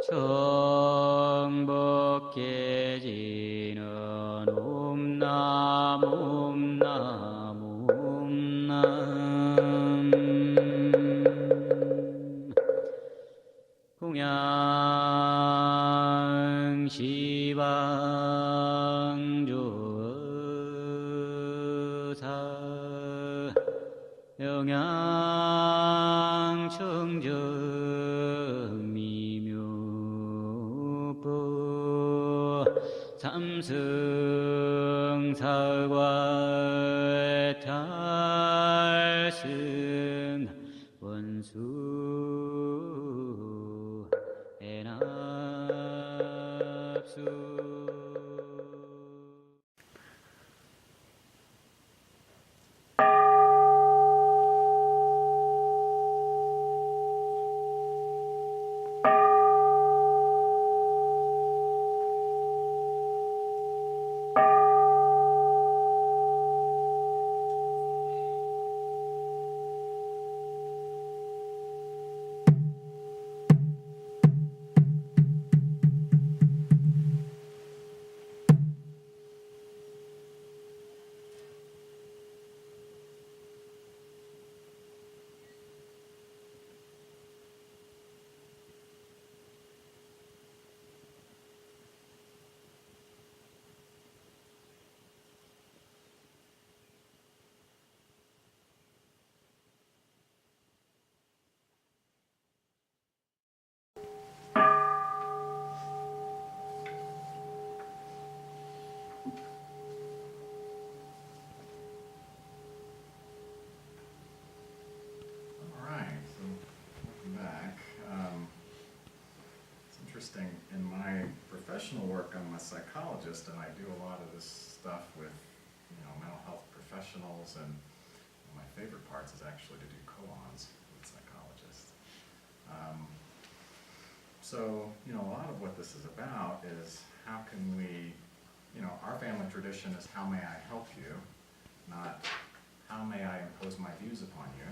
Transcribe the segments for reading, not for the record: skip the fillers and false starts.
정복해지는 옴남 옴남 옴남 공양시방조사 영양청정미묘법 삼승사과 탈승 원수 해납수. In my professional work, I'm a psychologist, and I do a lot of this stuff with, mental health professionals, and one of my favorite parts is actually to do koans with psychologists. So, a lot of what this is about is how can we, our family tradition is how may I help you, not how may I impose my views upon you.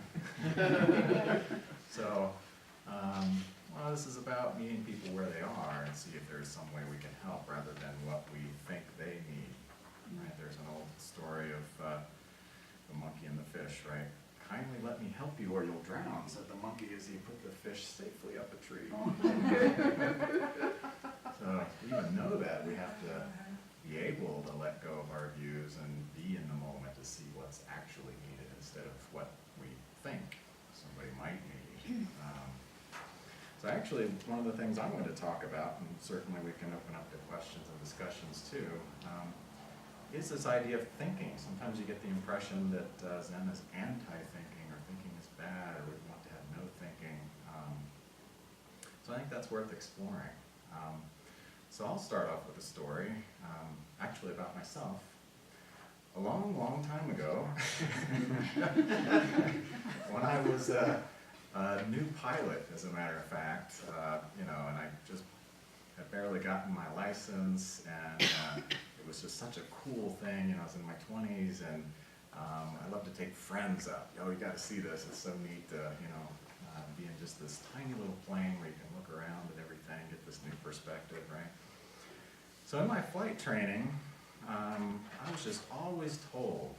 So, well, this is about meeting people where they are and see if there's some way we can help rather than what we think they need. Right? There's an old story of the monkey and the fish, right? Kindly let me help you or you'll drown, said the monkey as he put the fish safely up a tree. So to even know that, we have to be able to let go of our views and be in the moment to see what's actually needed instead of what we think somebody might need. So actually, one of the things I wanted to talk about, and certainly we can open up to questions and discussions too, is this idea of thinking. Sometimes you get the impression that Zen is anti-thinking, or thinking is bad, or we want to have no thinking. So I think that's worth exploring. So I'll start off with a story, actually about myself. A long, long time ago, when I was a new pilot, as a matter of fact, and I just had barely gotten my license, and it was just such a cool thing. I was in my 20s, and I love to take friends up. Oh, you got to see this. It's so neat to, be in just this tiny little plane where you can look around and everything, get this new perspective, right? So in my flight training, I was just always told,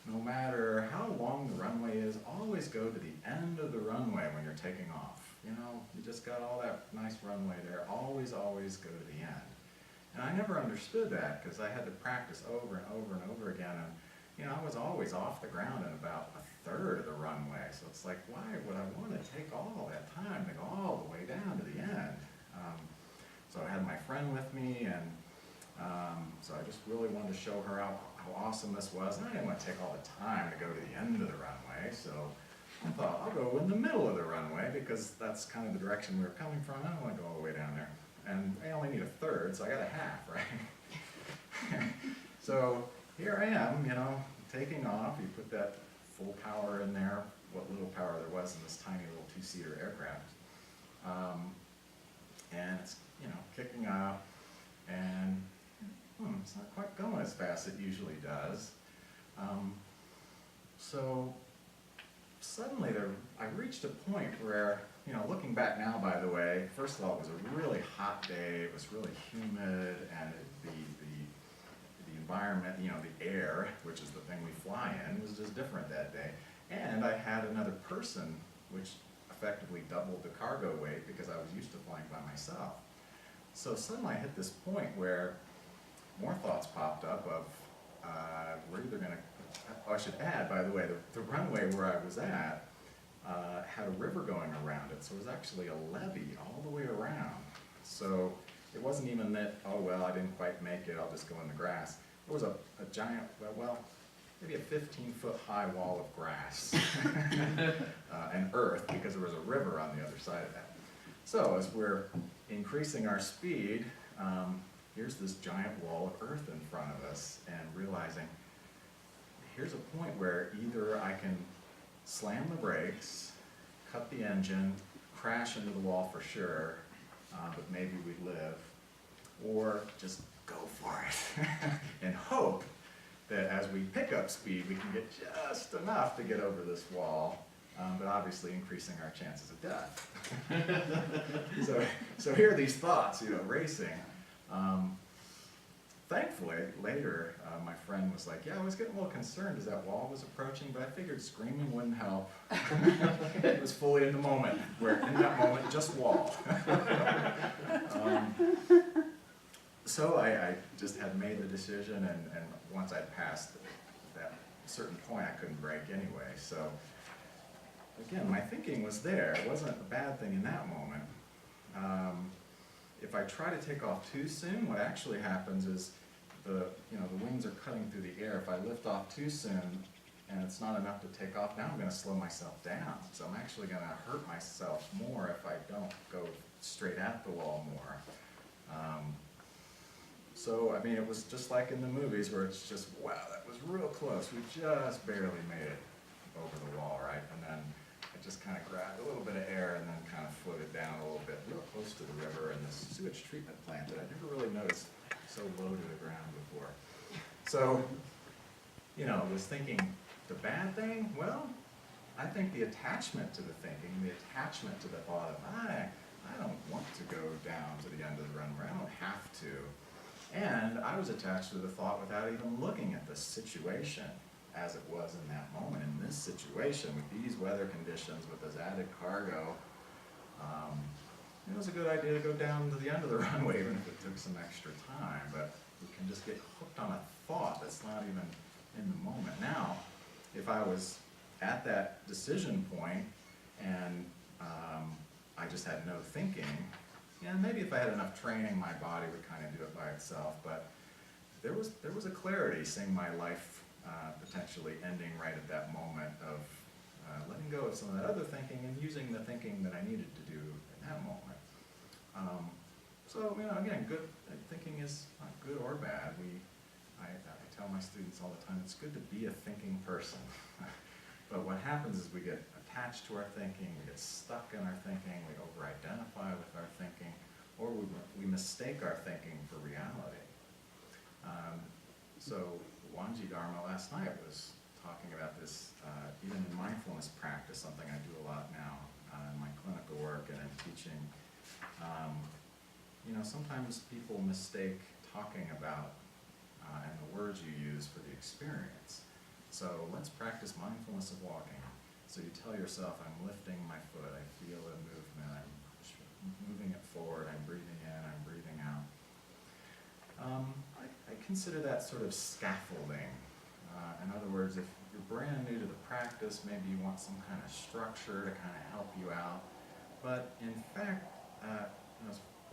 no matter how long the runway is, always go to the end of the runway when you're taking off. You just got all that nice runway there. Always, always go to the end. And I never understood that because I had to practice over and over and over again. And, I was always off the ground in about a third of the runway. So it's like, why would I want to take all that time to go all the way down to the end? So I had my friend with me, and so I just really wanted to show her how awesome this was. And I didn't want to take all the time to go to the end of the runway. So I thought, I'll go in the middle of the runway because that's kind of the direction we were coming from. I don't want to go all the way down there. And I only need a third, so I got a half, right? So here I am, taking off. You put that full power in there, what little power there was in this tiny little two-seater aircraft. And it's, kicking off, and it's not quite going as fast as it usually does. So suddenly I reached a point where, looking back now, by the way, first of all, it was a really hot day, it was really humid, and the environment, the air, which is the thing we fly in, was just different that day. And I had another person, which effectively doubled the cargo weight because I was used to flying by myself. So suddenly I hit this point where more thoughts popped up of, we're either going to, I should add, by the way, the runway where I was at had a river going around it, so it was actually a levee all the way around. So it wasn't even that, oh well, I didn't quite make it, I'll just go in the grass. It was a giant, well, maybe a 15-foot high wall of grass and earth, because there was a river on the other side of that. So as we're increasing our speed, here's this giant wall of earth in front of us, and realizing here's a point where either I can slam the brakes, cut the engine, crash into the wall for sure, but maybe we live, or just go for it and hope that as we pick up speed, we can get just enough to get over this wall, but obviously increasing our chances of death. So here are these thoughts, racing. Thankfully, later, my friend was like, yeah, I was getting a little concerned as that wall was approaching, but I figured screaming wouldn't help. It was fully in the moment, where in that moment, just wall. So I just had made the decision, and once I passed that certain point, I couldn't brake anyway. So again, my thinking was there. It wasn't a bad thing in that moment. If I try to take off too soon, what actually happens is the wings are cutting through the air. If I lift off too soon and it's not enough to take off, now I'm going to slow myself down. So I'm actually going to hurt myself more if I don't go straight at the wall more. So, I mean, it was just like in the movies where it's just, wow, that was real close. We just barely made it over the wall, right? And then I just kind of grabbed a little bit of air and then kind of floated down a little bit, real close to the river and this sewage treatment plant that I never really noticed so low to the ground before. So, was thinking the bad thing? Well, I think the attachment to the thinking, the attachment to the thought of, I don't want to go down to the end of the runway, I don't have to. And I was attached to the thought without even looking at the situation as it was in that moment. In this situation, with these weather conditions, with this added cargo, it was a good idea to go down to the end of the runway, even if it took some extra time. But we can just get hooked on a thought that's not even in the moment. Now, if I was at that decision point and I just had no thinking, maybe if I had enough training, my body would kind of do it by itself. But there was a clarity, seeing my life potentially ending right at that moment of letting go of some of that other thinking and using the thinking that I needed to do in that moment. So, again, good thinking is not good or bad. I tell my students all the time, it's good to be a thinking person. But what happens is we get attached to our thinking, we get stuck in our thinking, we over-identify with our thinking, or we mistake our thinking for reality. So Wanji Dharma last night was talking about this, even in mindfulness practice, something I do a lot now in my clinical work and in teaching. Sometimes people mistake talking about and the words you use for the experience. So let's practice mindfulness of walking. So you tell yourself, I'm lifting my foot, I feel a movement, I'm moving it forward, I'm breathing in, I'm breathing out. I consider that sort of scaffolding. In other words, if you're brand new to the practice, maybe you want some kind of structure to kind of help you out. But in fact,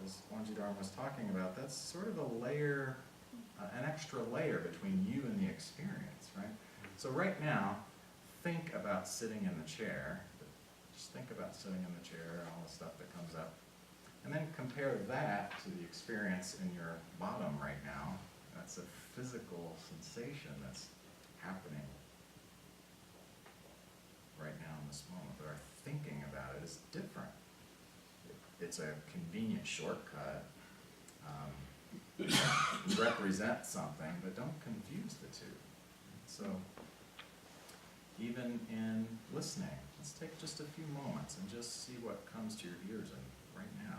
as Wanji Dharma was talking about, that's sort of a layer, an extra layer between you and the experience, right? So right now, think about sitting in the chair. Just think about sitting in the chair and all the stuff that comes up. And then compare that to the experience in your bottom right now. That's a physical sensation that's happening right now in this moment. But our thinking about it is different. It's a convenient shortcut. Represent something, but don't confuse the two. So, even in listening. Let's take just a few moments and just see what comes to your ears right now.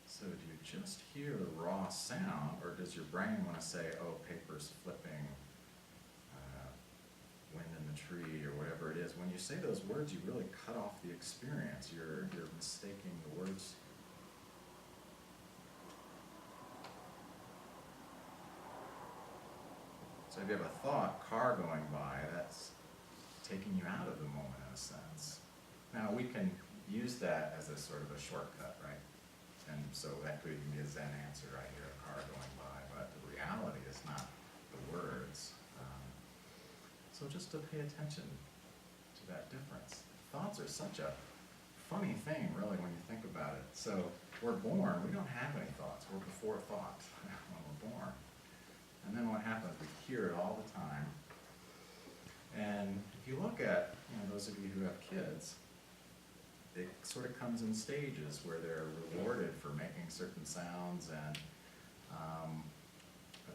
So do you just hear the raw sound, or does your brain want to say, oh, paper's flipping, wind in the tree, or whatever it is? When you say those words, you really cut off the experience. You're mistaking the words. So if you have a thought, car going by, that's taking you out of the moment in a sense. Now we can use that as a sort of a shortcut, right? And so that could even be a Zen answer. I hear a car going by, but the reality is not the words. So just to pay attention to that difference. Thoughts are such a funny thing, really, when you think about it. So we're born, we don't have any thoughts. We're before thought when we're born. And then what happens? We hear it all the time. And if you look at, those of you who have kids, it sort of comes in stages where they're rewarded for making certain sounds, and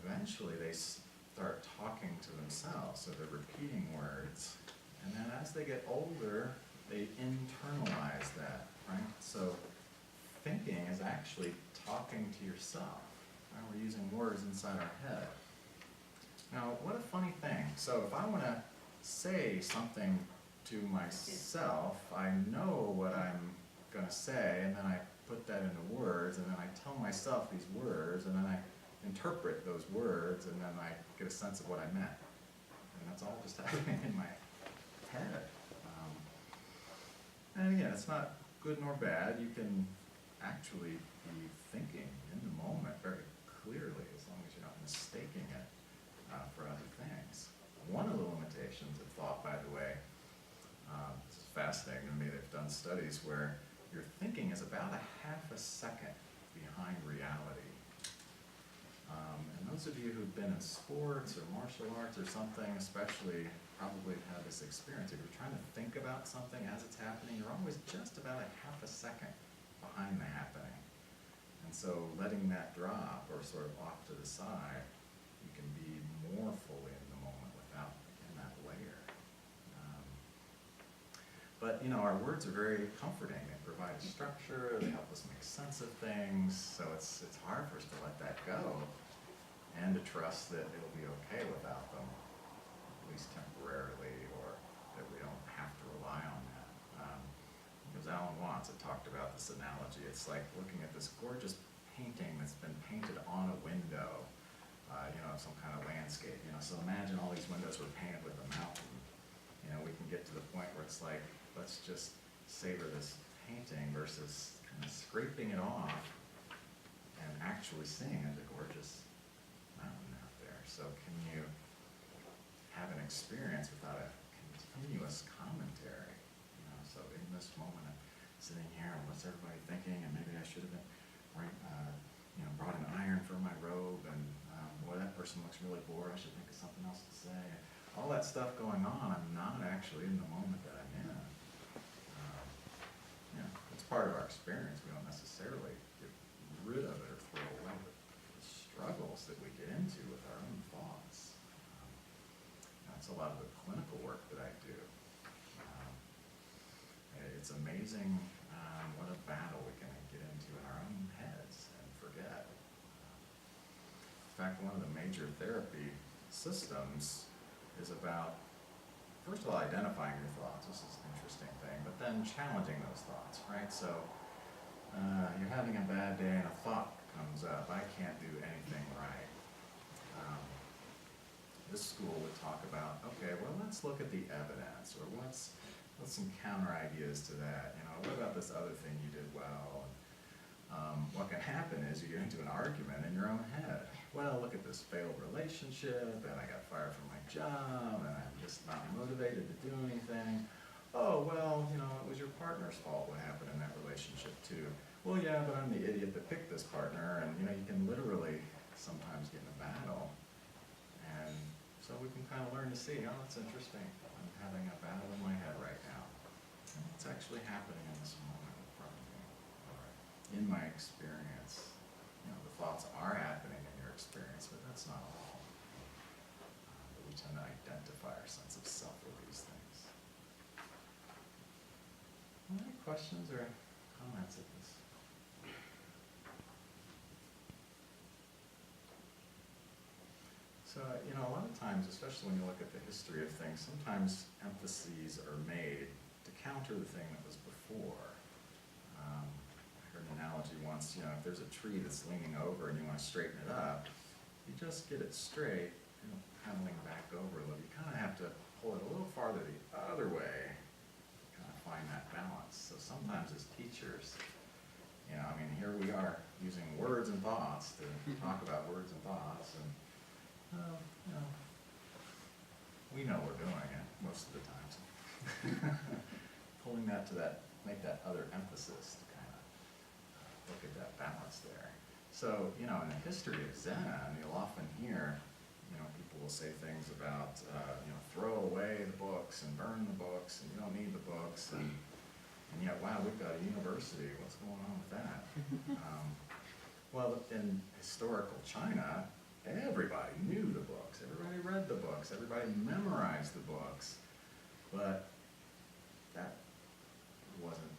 eventually they start talking to themselves, so they're repeating words. And then as they get older, they internalize that, right? So thinking is actually talking to yourself. Right? We're using words inside our head. Now, what a funny thing. So if I want to say something to myself, I know what I'm going to say, and then I put that into words, and then I tell myself these words, and then I interpret those words, and then I get a sense of what I meant. And that's all just happening in my head. And again, it's not good nor bad. You can actually be thinking in the moment very clearly, as long as you're not mistaking it for other things. One of the limitations of thought, by the way, this is fascinating to me. They've done studies where your thinking is about a half a second behind reality. And those of you who've been in sports or martial arts or something, especially, probably have had this experience. If you're trying to think about something as it's happening, you're always just about a half a second behind the happening. And so letting that drop or sort of off to the side, you can be more fully in the moment without in that layer. But our words are very comforting. They provide structure, they help us make sense of things, so it's hard for us to let that go and to trust that it'll be okay without them, at least temporarily, or that we don't have to rely on that. It was Alan Watts that talked about this analogy. It's like looking at this gorgeous painting that's been painted on a window, some kind of landscape. So imagine all these windows were painted with a mountain. We can get to the point where it's like, let's just savor this painting versus kind of scraping it off and actually seeing it, a gorgeous mountain out there. So can you have an experience without a continuous commentary? So in this moment, I'm sitting here, and what's everybody thinking? And maybe I should have been brought an iron for my robe, and boy, that person looks really bored. I should think of something else to say. All that stuff going on, I'm not actually in the moment that I'm in. It's part of our experience. We don't necessarily get rid of it or throw away the struggles that we get into with our own thoughts. That's a lot of the clinical work that I do. It's amazing what a battle we can get into in our own heads and forget. In fact, one of the major therapy systems is about, first of all, identifying your thoughts. This is an interesting thing, but then challenging those thoughts, right? So you're having a bad day and a thought comes up, I can't do anything right. This school would talk about, okay, well, let's look at the evidence, or what's some counter ideas to that. What about this other thing you did well? What can happen is you get into an argument in your own head. Well, look at this failed relationship, and I got fired from my job, and I'm just not motivated to do anything. Oh, well, it was your partner's fault what happened in that relationship too. Well, yeah, but I'm the idiot that picked this partner, and you can literally sometimes get in a battle. And so we can kind of learn to see, oh, that's interesting. I'm having a battle in my head right now. And it's actually happening in this moment in front of me. All right. in my experience. The thoughts are happening in your experience, but that's not all. But we tend to identify our sense of self with these things. Any questions or comments at this? So, a lot of times, especially when you look at the history of things, sometimes emphases are made to counter the thing that was before. I heard an analogy once, if there's a tree that's leaning over and you want to straighten it up, you just get it straight, pedaling back over a little. You kind of have to pull it a little farther the other way, kind of find that balance. So sometimes as teachers, here we are using words and thoughts to talk about words and thoughts, and we know we're doing it most of the time. So pulling that to make that other emphasis to kind of look at that balance there. So, in the history of Zen, you'll often hear, people will say things about, throw away the books and burn the books, and you don't need the books, and yet, wow, we've got a university. What's going on with that? Well, in historical China, everybody knew the books. Everybody read the books. Everybody memorized the books. But that wasn't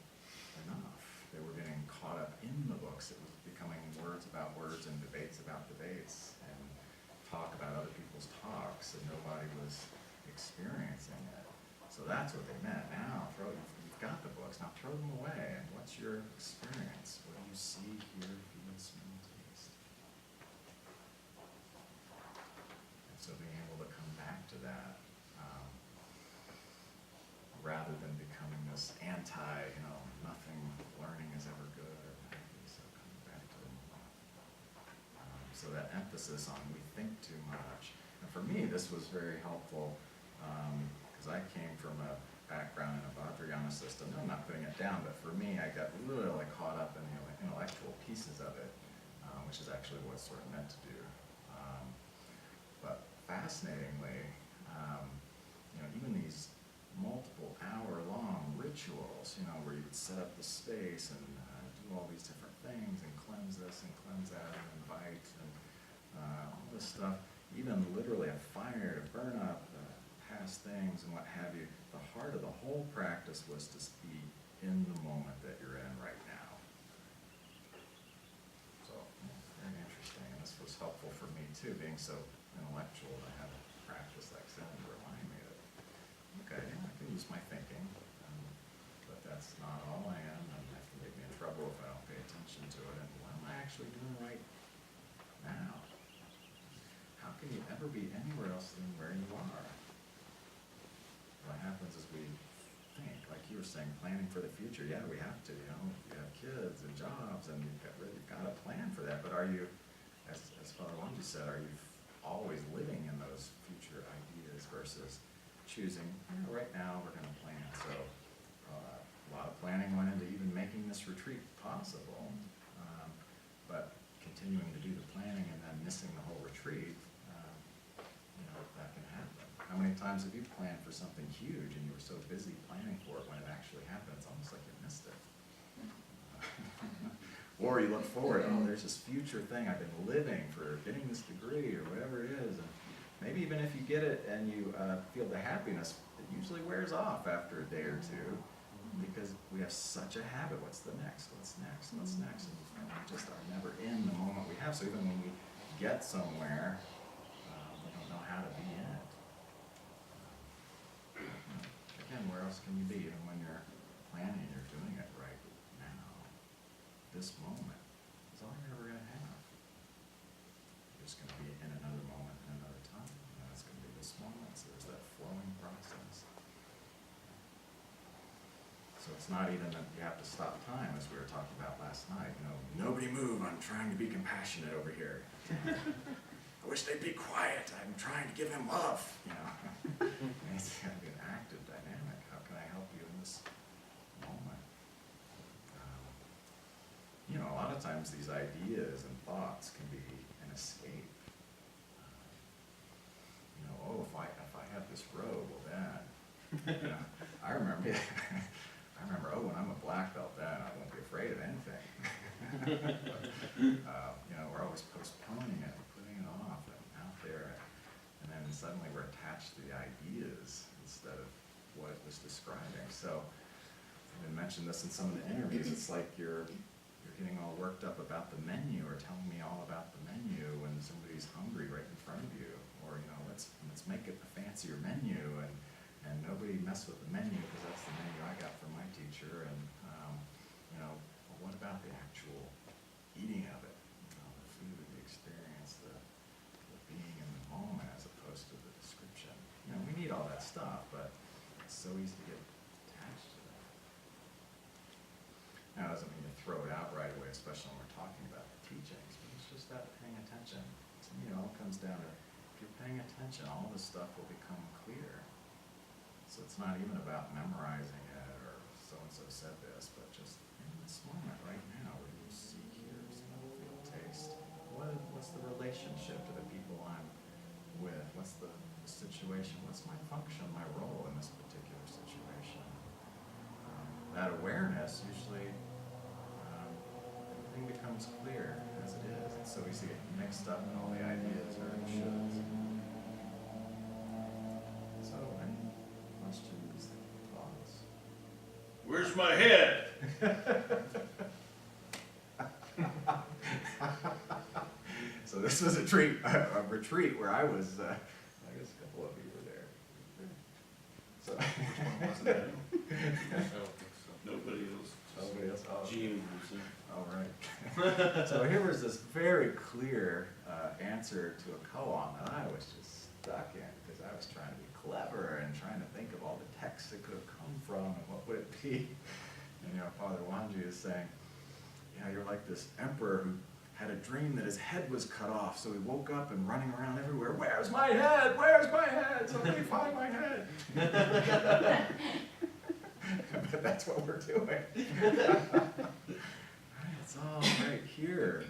enough. They were getting caught up in the books. It was becoming words about words and debates about debates and talk about other people's talks, and nobody was experiencing it. So that's what they meant. Now, you've got the books. Now throw them away. And what's your experience? What do you see, hear, feel, smell, taste? And so being able to come back to that, rather than becoming this anti, nothing learning is ever good or happy, so coming back to the moment. So that emphasis on we think too much. And for me, this was very helpful because I came from a background in a Vajrayana system. I'm not putting it down, but for me, I got really caught up in the intellectual pieces of it, which is actually what it's sort of meant to do. But fascinatingly, even these multiple hour-long rituals, where you would set up the space and do all these different things and cleanse this and cleanse that and invite and all this stuff, even literally a fire to burn up past things and what have you. The heart of the whole practice was to be in the moment that you're in right now. So, very interesting, and this was helpful for me too, being so intellectual to have a practice like Zen to remind me that, okay, I can use my thinking, but that's not all I am, and that can make me in trouble if I don't pay attention to it. And what am I actually doing right now? How can you ever be anywhere else than where you are? What happens is we think, like you were saying, planning for the future. Yeah, we have to, you have kids and jobs, and you've got a plan for that. But are you, as Father Baldy said, are you always living in those future ideas versus choosing, right now we're going to plan. So a lot of planning went into even making this retreat possible, but continuing to do the planning and then missing the whole retreat, that can happen. How many times have you planned for something huge and you were so busy planning for it when it actually happened, it's almost like you missed it. Or you look forward, there's this future thing I've been living for getting this degree or whatever it is, and maybe even if you get it and you feel the happiness, it usually wears off after a day or two because we have such a habit. What's the next? What's next? What's next? And we just are never in the moment we have. So even when we get somewhere, we don't know how to be in it. Again, where else can you be? Even when you're planning, you're doing it right now. This moment is all you're ever going to have. You're just going to be in another moment and another time. And that's going to be this moment. So there's that flowing process. So it's not even that you have to stop time, as we were talking about last night. Nobody move. I'm trying to be compassionate over here. I wish they'd be quiet. I'm trying to give them love. It's going to be an active dynamic. How can I help you in this moment? A lot of times these ideas and thoughts can be an escape. If I have this robe, well then, I remember, when I'm a black belt, then I won't be afraid of anything. You know, we're always postponing it, putting it off and out there, and then suddenly we're attached to the ideas instead of what it was describing. So, I mentioned this in some of the interviews, it's like you're getting all worked up about the menu or telling me all about the menu when somebody's hungry right in front of you. Or, you know, let's make it a fancier menu and nobody mess with the menu because that's the menu I got from my teacher. And, you know, well, what about the actual eating of it? You know, the food, the experience, the being in the moment as opposed to the description. You know, we need all that stuff, but it's so easy to get attached to that. Now, it doesn't mean to throw it out right away, especially when we're talking about the teachings, but it's just that paying attention. To me, it all comes down to, if you're paying attention, all this stuff will become clear. So it's not even about memorizing it or so-and-so said this, but just in this moment right now, what do you see, hear, smell, feel, taste? What's the relationship to the people I'm with? What's the situation? What's my function, my role in this particular situation? That awareness usually, everything becomes clear as it is. It's so easy to get mixed up in all the ideas or shoulds. So, any questions, thoughts? Where's my head? So this was a retreat where I was, I guess a couple of you were there. So. Which one wasn't that? I don't think so. Nobody else. Nobody else? Oh, Gene was there. all right. So here was this very clear answer to a koan that I was just stuck in because I was trying to be clever and trying to think of all the texts it could have come from and what would it be. And, you know, Father Wanji is saying, you know, you're like this emperor who had a dream that his head was cut off, so he woke up and running around everywhere, where's my head? Where's my head? Somebody find my head. But that's what we're doing. It's all right here.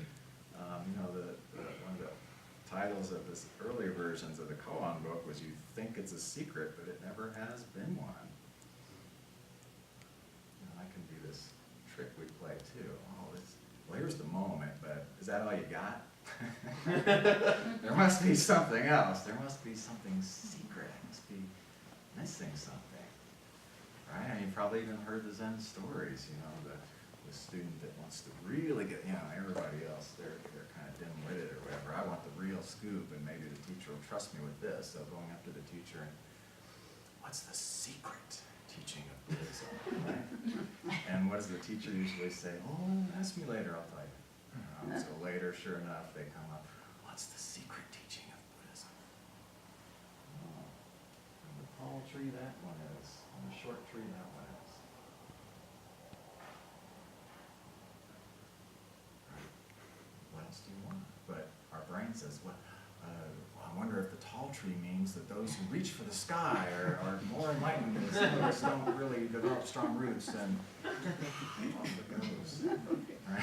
You know, one of the titles of this earlier versions of the koan book was "You Think It's a Secret, but It Never Has Been One." You know, I can do this trick we play too. Well, here's the moment, but is that all you got? There must be something else. There must be something secret. I must be missing something. Right? And you've probably even heard the Zen stories, you know, the student that wants to really get, you know, everybody else, they're kind of dim-witted or whatever. I want the real scoop, and maybe the teacher will trust me with this. So going up to the teacher and, what's the secret teaching of Buddhism? Right? And what does the teacher usually say? Oh, ask me later, I'll tell you. So later, sure enough, they come up, what's the secret teaching of Buddhism? Oh, and the tall tree that one is, and the short tree that one is. What else do you want? But our brain says, well, I wonder if the tall tree means that those who reach for the sky are more enlightened and some of us don't really develop strong roots, and off it goes. Right?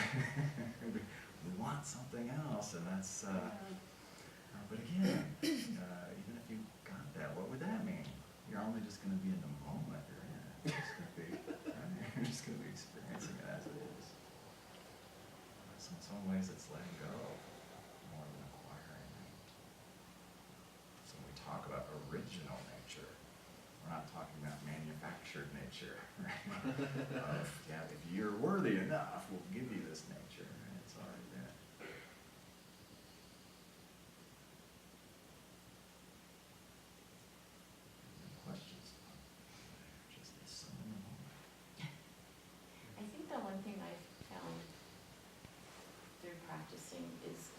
We want something else, and that's, but again, even if you got that, what would that mean? You're only just going to be in the moment you're in. You're just going to be, right? You're just going to be experiencing it as it is. So in some ways it's letting go more than acquiring it. So when we talk about original nature, we're not talking about manufactured nature, right? Yeah, if you're worthy enough, we'll give you this nature, and it's already there. Any questions? Just this in the moment. I think the one thing I've found through practicing is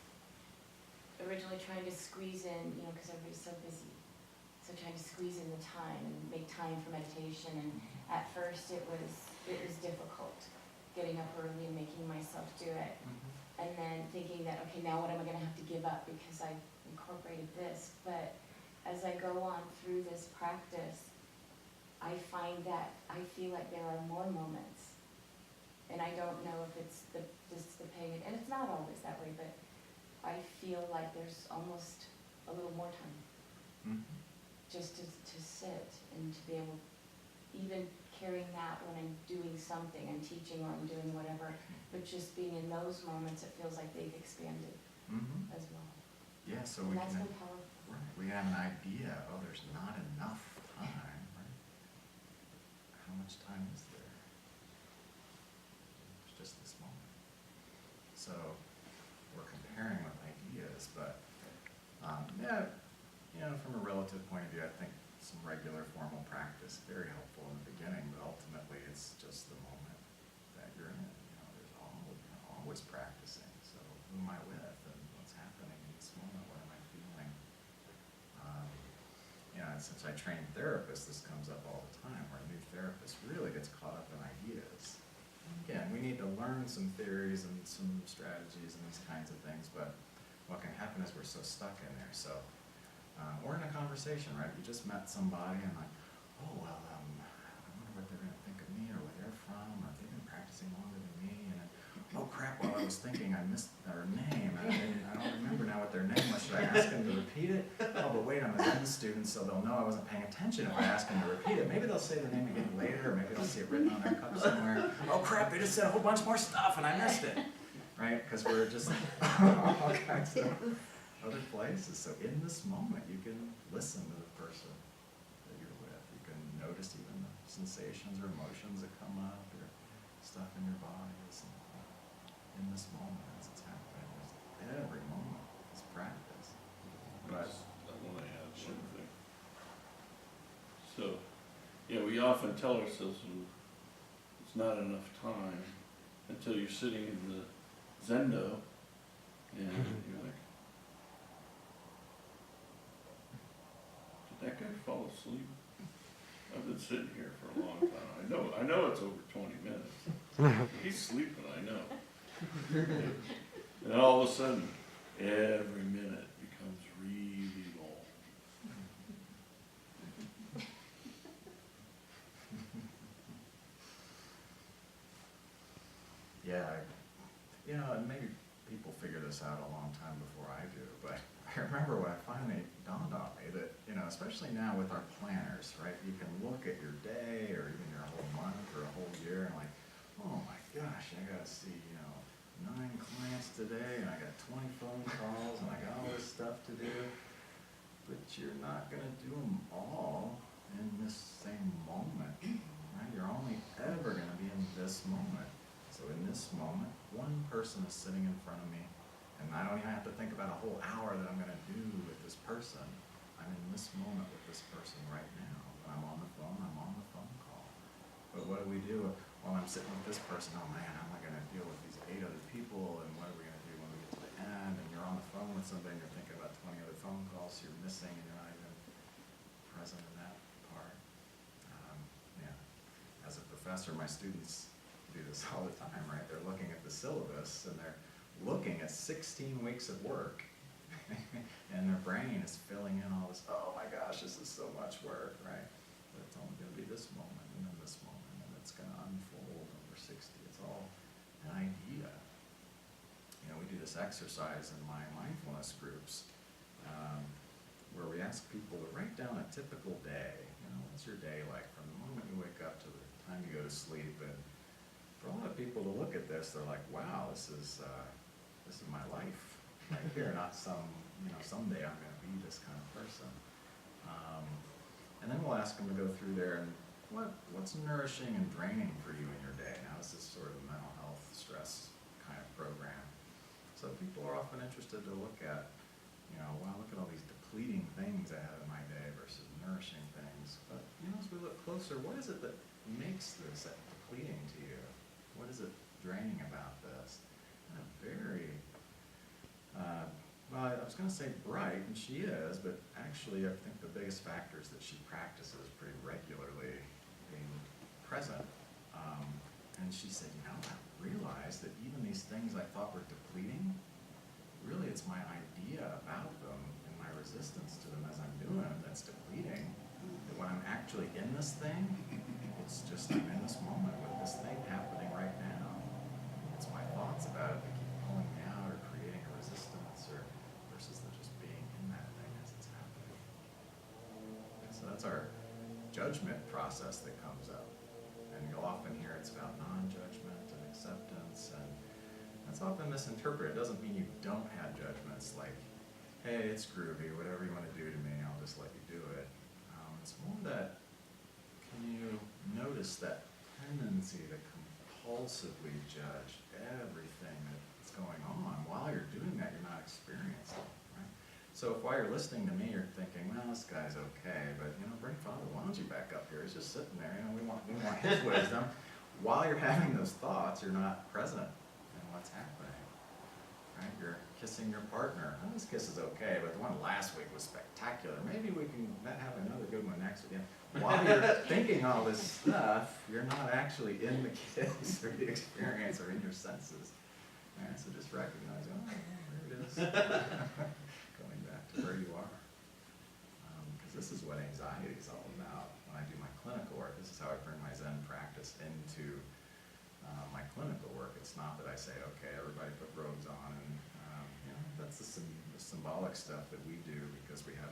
originally trying to squeeze in, you know, because everybody's so busy. So trying to squeeze in the time and make time for meditation. And at first it was difficult getting up early and making myself do it. And then thinking that, okay, now what am I going to have to give up because I've incorporated this? But as I go on through this practice, I find that I feel like there are more moments. And I don't know if it's just the paying it, and it's not always that way, but I feel like there's almost a little more time just to sit and to be able even carrying that when I'm doing something, I'm teaching or I'm doing whatever, but just being in those moments, it feels like they've expanded Mm-hmm. as well. Yeah, so And we that's can, been powerful. right, we have an idea, oh, there's not enough time, right? How much time is there? There's just this moment. So we're comparing with ideas, but, yeah, you know, from a relative point of view, I think some regular formal practice, very helpful in the beginning, but ultimately it's just the moment that you're in. You know, there's always practicing. So who am I with and what's happening in this moment? What am I feeling? You know, and since I train therapists, this comes up all the time, where a new therapist really gets caught up in ideas. Again, we need to learn some theories and some strategies and these kinds of things, but what can happen is we're so stuck in there. So we're in a conversation, right? You just met somebody and like, oh, well, I wonder what they're going to think of me or where they're from, or they've been practicing longer than me. And then, oh crap, while I was thinking, I missed their name. I don't remember now what their name was. Should I ask them to repeat it? Oh, but wait, I'm a Zen student, so they'll know I wasn't paying attention if I ask them to repeat it. Maybe they'll say their name again later, or maybe they'll see it written on their cup somewhere. Oh crap, they just said a whole bunch more stuff and I missed it. Right? Because we're just all kinds of other places. So in this moment, you can listen to the person that you're with. You can notice even the sensations or emotions that come up, or stuff in your body. In this moment, as it's happening, there's every moment is practice. But I want to add one thing. So, yeah, we often tell ourselves it's not enough time until you're sitting in the zendo and you're like, did that guy fall asleep? I've been sitting here for a long time. I know it's over 20 minutes. He's sleeping, I know. And all of a sudden, every minute becomes really long. yeah, you know, and maybe people figure this out a long time before I do, but I remember when it finally dawned on me that, you know, especially now with our planners, right, you can look at your day or even your whole month or a whole year and like, oh my gosh, I gotta see, you know, 9 clients today and I got 20 phone calls and I got all this stuff to do, but you're not gonna do them all in this same moment, right? You're only ever gonna be in this moment. So in this moment, one person is sitting in front of me, and I don't even have to think about a whole hour that I'm going to do with this person. I'm in this moment with this person right now. When I'm on the phone, I'm on the phone call. But what do we do while I'm sitting with this person? Oh man, how am I going to deal with these 8 other people, and what are we going to do when we get to the end? And you're on the phone with somebody, and you're thinking about 20 other phone calls you're missing, and you're not even present in that part. Yeah. As a professor, my students do this all the time, right? They're looking at the syllabus and they're looking at 16 weeks of work and their brain is filling in all this, oh my gosh, this is so much work, right? But it's only going to be this moment and then this moment, and it's going to unfold over 60. It's all an idea. You know, we do this exercise in my mindfulness groups where we ask people to write down a typical day. You know, what's your day like from the moment you wake up to the time you go to sleep? And for a lot of people to look at this, they're like, wow, this is my life right here, not someday I'm going to be this kind of person. And then we'll ask them to go through there and what's nourishing and draining for you in your day? Now this is sort of a mental health stress kind of program. So people are often interested to look at, you know, wow, look at all these depleting things I have in my day versus nourishing things. But, you know, as we look closer, what is it that makes this depleting to you? What is it draining about this? And a very, well, I was going to say bright, and she is, but actually I think the biggest factor is that she practices pretty regularly being present. And she said, you know, I realized that even these things I thought were depleting, really it's my idea about them and my resistance to them as I'm doing them that's depleting. That when I'm actually in this thing, it's just I'm in this moment with this thing happening right now. It's my thoughts about it that keep pulling me out or creating a resistance, or versus just being in that thing as it's happening. And so that's our judgment process that comes up. And you'll often hear it's about non-judgment and acceptance, and that's often misinterpreted. It doesn't mean you don't have judgments like, hey, it's groovy, whatever you want to do to me, I'll just let you do it. It's more that, can you notice that tendency to compulsively judge everything that's going on? While you're doing that, you're not experiencing it, right? So if while you're listening to me, you're thinking, well, this guy's okay, but bring Father Wanji back up here. He's just sitting there, we want his wisdom. While you're having those thoughts, you're not present in what's happening, right? You're kissing your partner. Oh, this kiss is okay, but the one last week was spectacular. Maybe we can have another good one next week. While you're thinking all this stuff, you're not actually in the kiss or the experience or in your senses. Right? So just recognize, oh, there it is. Going back to where you are. Because this is what anxiety is all about. When I do my clinical work, this is how I bring my Zen practice into my clinical work. It's not that I say, okay, everybody put robes on, and that's the symbolic stuff that we do because we have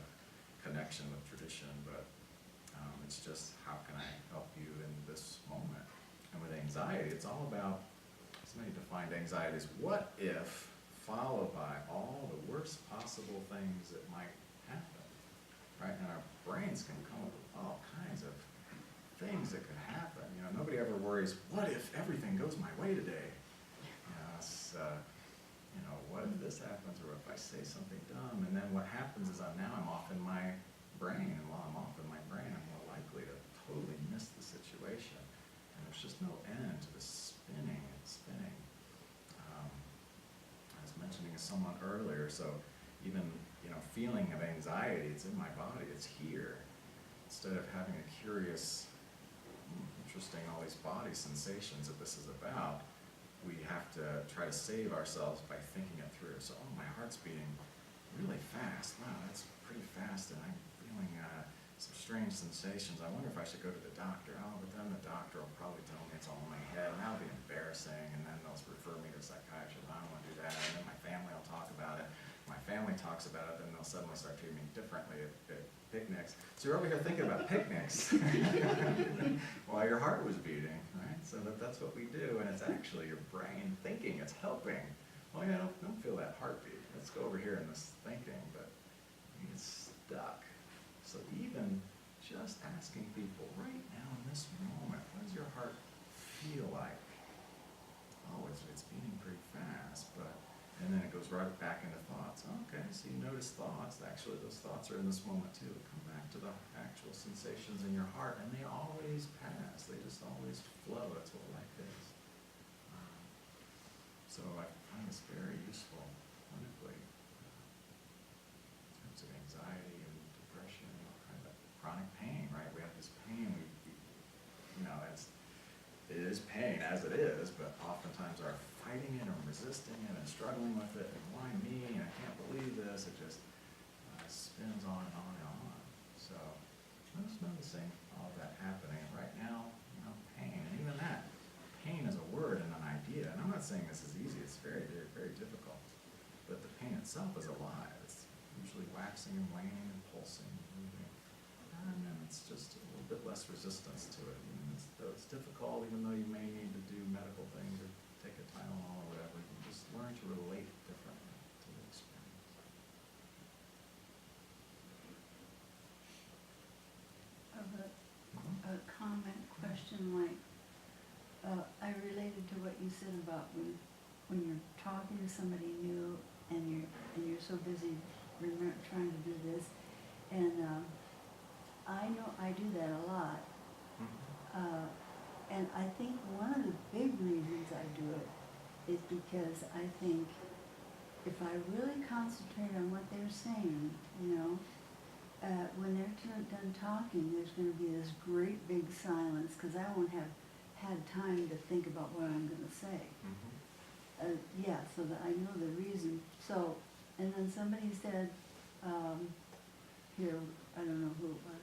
connection with tradition, but it's just how can I help you in this moment? And with anxiety, it's all about, somebody defined anxiety as what if followed by all the worst possible things that might happen, right? And our brains can come up with all kinds of things that could happen. Nobody ever worries, what if everything goes my way today? It's, what if this happens, or if I say something dumb? And then what happens is now I'm off in my brain, and while I'm off in my brain, I'm more likely to totally miss the situation. And there's just no end to the spinning and spinning. I was mentioning to someone earlier, so even, feeling of anxiety, it's in my body, it's here. Instead of having a curious, interesting, all these body sensations that this is about, we have to try to save ourselves by thinking it through. So, oh, my heart's beating really fast. Wow, that's pretty fast, and I'm feeling some strange sensations. I wonder if I should go to the doctor. Oh, but then the doctor will probably tell me it's all in my head, and that'll be embarrassing, and then they'll refer me to a psychiatrist. I don't want to do that, and then my family will talk about it. My family talks about it, then they'll suddenly start treating me differently at picnics. So you're over here thinking about picnics while your heart was beating, right? So that's what we do, and it's actually your brain thinking, it's helping. Well, don't feel that heartbeat. Let's go over here in this thinking, but you get stuck. So even just asking people right now in this moment, what does your heart feel like? Oh, it's beating pretty fast, and then it goes right back into thoughts. Okay, so you notice thoughts. Actually, those thoughts are in this moment too. Come back to the actual sensations in your heart, and they always pass. They just always flow. That's what life is. So I find this very useful clinically in terms of anxiety and depression, kind of chronic pain, right? We have this pain. It is pain as it is, but oftentimes our fighting it and resisting it and struggling with it, and why me, and I can't believe this, it just spins on and on and on. So I'm just noticing all that happening right now, pain, and even that, pain is a word and an idea, and I'm not saying this is easy, it's very, very, very difficult, but the pain itself is alive. It's usually waxing and waning and pulsing and moving, and then it's just a little bit less resistance to it. It's difficult, even though you may need to do medical things or take a Tylenol or whatever. You just learn to relate differently to the experience. A comment, question, like, I related to what you said about when you're talking to somebody new and you're so busy trying to do this, and I know I do that a lot. And I think one of the big reasons I do it is because I think if I really concentrate on what they're saying, when they're done talking, there's going to be this great big silence because I won't have had time to think about what I'm going to say. So that I know the reason. So, and then somebody said, here, I don't know who it was,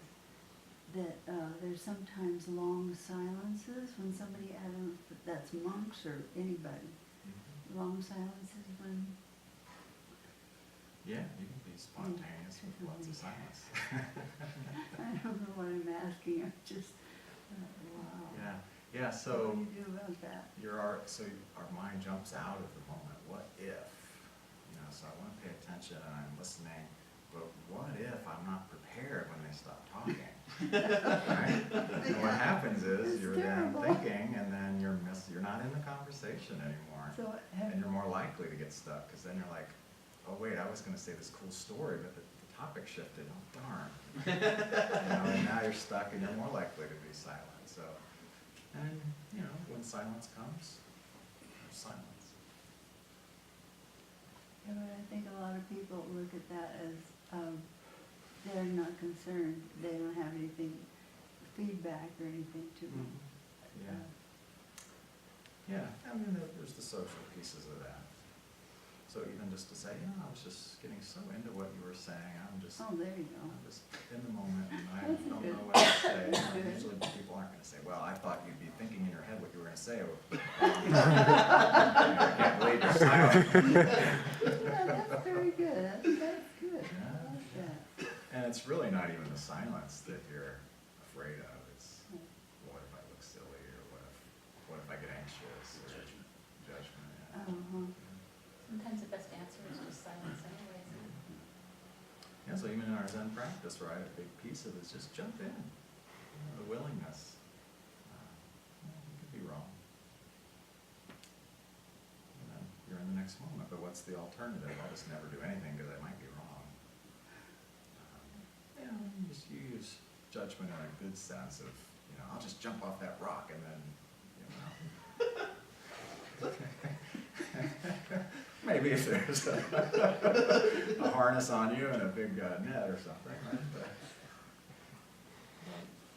that there's sometimes long silences when somebody, I don't know if that's monks or anybody, long silences when... Yeah, you can be spontaneous with lots of silence. I don't don't know what I'm asking, I'm just, wow. Yeah, What so do you do about that? so our mind jumps out of the moment. What if? You know, so I want to pay attention and I'm listening, but what if I'm not prepared when they stop talking? Right? And what happens is It's you're then terrible. thinking, and then you're not in the conversation anymore, So and you're more likely to get stuck because then you're like, oh wait, I was going to say this cool story, but the topic shifted. Oh darn! You know, and now you're stuck, and you're more likely to be silent. So, and you know, when silence comes, there's silence. Yeah, but I think a lot of people look at that as, they're not concerned, they don't have anything, feedback or anything to them. Yeah. Yeah, I mean, there's the social pieces of that. So even just to say, you know, I was just getting so into what you were saying, I'm just There you go. just in the moment, and I That's don't good. know what to say. That's good. Usually people aren't gonna say, well, I thought you'd be thinking in your head what you were gonna say. I can't believe you're silent. Yeah, that's very good, that's good, I like that. And it's really not even the silence that you're afraid of, it's what if I look silly, or what if I get anxious, or judgment, yeah. Uh-huh. Sometimes the best answer is just silence anyways. Yeah, so even in our Zen practice, right, a big piece of it is just jump in. You know, the willingness. You could be wrong. And then you're in the next moment, but what's the alternative? I'll just never do anything because I might be wrong. You know, you use judgment in a good sense of, you know, I'll just jump off that rock and then, you know. Maybe if there's a harness on you and a big net or something, right? But,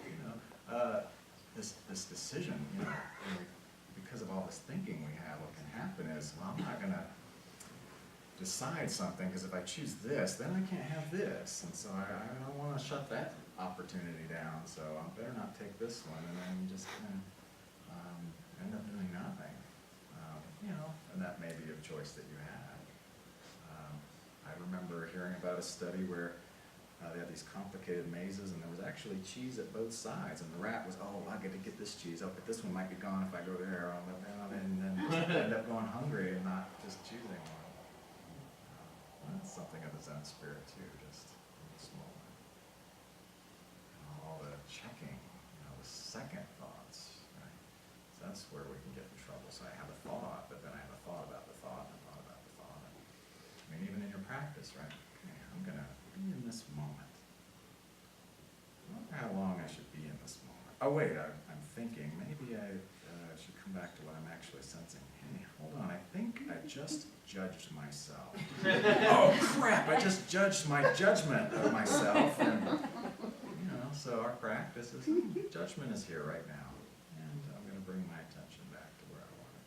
you know, this decision, you know, because of all this thinking we have, what can happen is, well, I'm not gonna decide something, because if I choose this, then I can't have this, and so I don't want to shut that opportunity down, so I better not take this one, and then you just kind of end up doing nothing. You know, and that may be a choice that you had. I remember hearing about a study where they had these complicated mazes, and there was actually cheese at both sides, and the rat was, oh, I get to get this cheese, oh, but this one might be gone if I go there, and then just end up going hungry and not just choosing one. That's something of the Zen spirit too, just in this moment. All the checking, you know, the second thoughts, right? So that's where we can get in trouble. So I have a thought, but then I have a thought about the thought, and a thought about the thought. And, I mean, even in your practice, right? Okay, I'm gonna be in this moment. I wonder how long I should be in this moment. Oh wait, I'm thinking, maybe I should come back to what I'm actually sensing. Hey, hold on, I think I just judged myself. Oh crap, I just judged my judgment of myself. And, you know, so our practice is, judgment is here right now. And I'm going to bring my attention back to where I want it.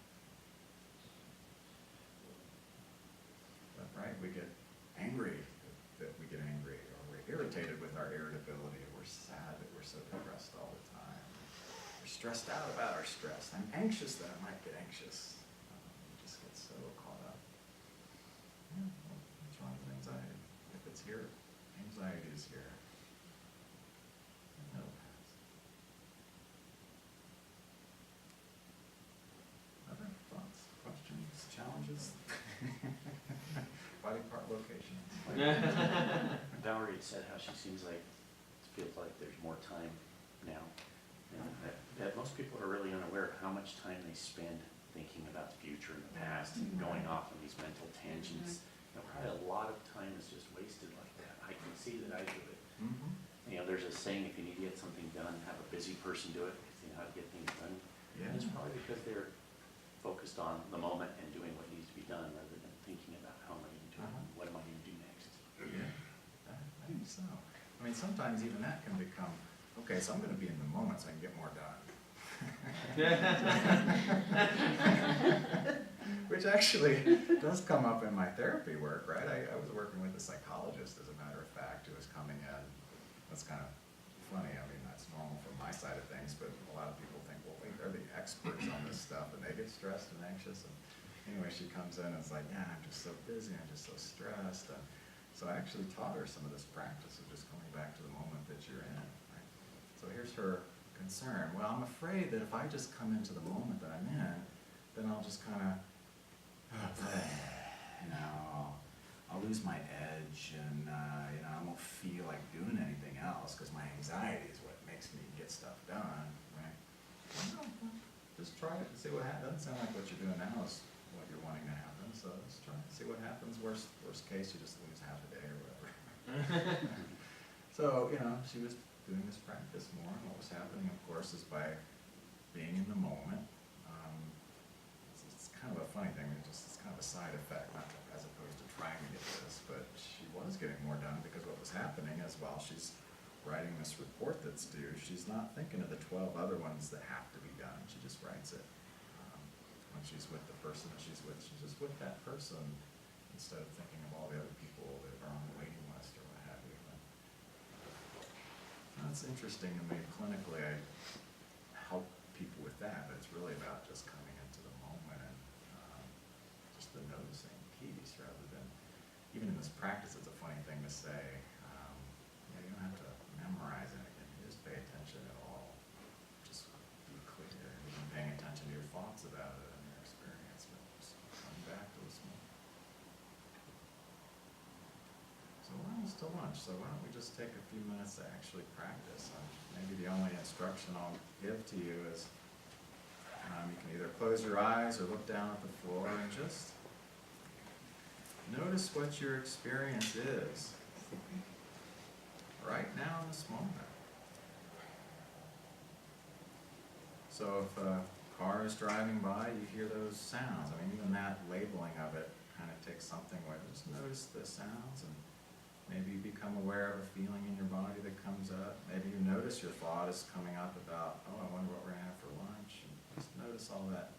But, right, we get angry that we get angry, or we're irritated with our irritability, or we're sad that we're so depressed all the time. We're stressed out about our stress. I'm anxious that I might get anxious. We just get so caught up. Yeah, well, what's wrong with anxiety? If it's here, anxiety is here. And it'll pass. Other thoughts, questions, challenges? Body part location. Valerie had said how she seems like, it feels like there's more time now. And that most people are really unaware of how much time they spend thinking about the future and the past and going off on these mental tangents. You know, probably a lot of time is just wasted like that. I can see that I do it. Mm-hmm. You know, there's a saying, if you need to get something done, have a busy person do it, because they know how to get things done. Yeah. And it's probably because they're focused on the moment and doing what needs to be done, rather than thinking about how am I going to do it, and what am I going to do next. Yeah, I think so. I mean, sometimes even that can become, okay, so I'm going to be in the moment so I can get more done. Which actually does come up in my therapy work, right? I was working with a psychologist, as a matter of fact, who was coming in. That's kind of funny. I mean, that's normal from my side of things, but a lot of people think, well, wait, they're the experts on this stuff, and they get stressed and anxious. And anyway, she comes in and is like, yeah, I'm just so busy, I'm just so stressed. And so I actually taught her some of this practice of just coming back to the moment that you're in, right? here's her concern. Well, I'm afraid that if I just come into the moment that I'm in, then I'll just kind of, I'll lose my edge, and I won't feel like doing anything else because my anxiety is what makes me get stuff done, right? Well, just try it and see what happens. Doesn't sound like what you're doing now is what you're wanting to happen, so let's try and see what happens. Worst case, you just lose half a day or whatever. So, she was doing this practice more, and what was happening, of course, is by being in the moment. It's kind of a funny thing, it's kind of a side effect, not as opposed to trying to get this, but she was getting more done because what was happening is while she's writing this report that's due, she's not thinking of the 12 other ones that have to be done. She just writes it. When she's with the person that she's just with that person instead of thinking of all the other people that are on the waiting list or what have you. That's interesting to me. Clinically, I help people with that, but it's really about just coming into the moment and just the noticing piece rather than, even in this practice, it's a funny thing to say. You don't have to memorize anything. You just pay attention at all. Just be clear. Even paying attention to your thoughts about it and your experience. But just coming back to this moment. So we're almost to lunch, so why don't we just take a few minutes to actually practice. Maybe the only instruction I'll give to you is you can either close your eyes or look down at the floor and just notice what your experience is right now in this moment. So if a car is driving by, you hear those sounds. I mean, even that labeling of it kind of takes something away. Just notice the sounds, and maybe you become aware of a feeling in your body that comes up. Maybe you notice your thought is coming up about, oh, I wonder what we're going to have for lunch. And just notice all that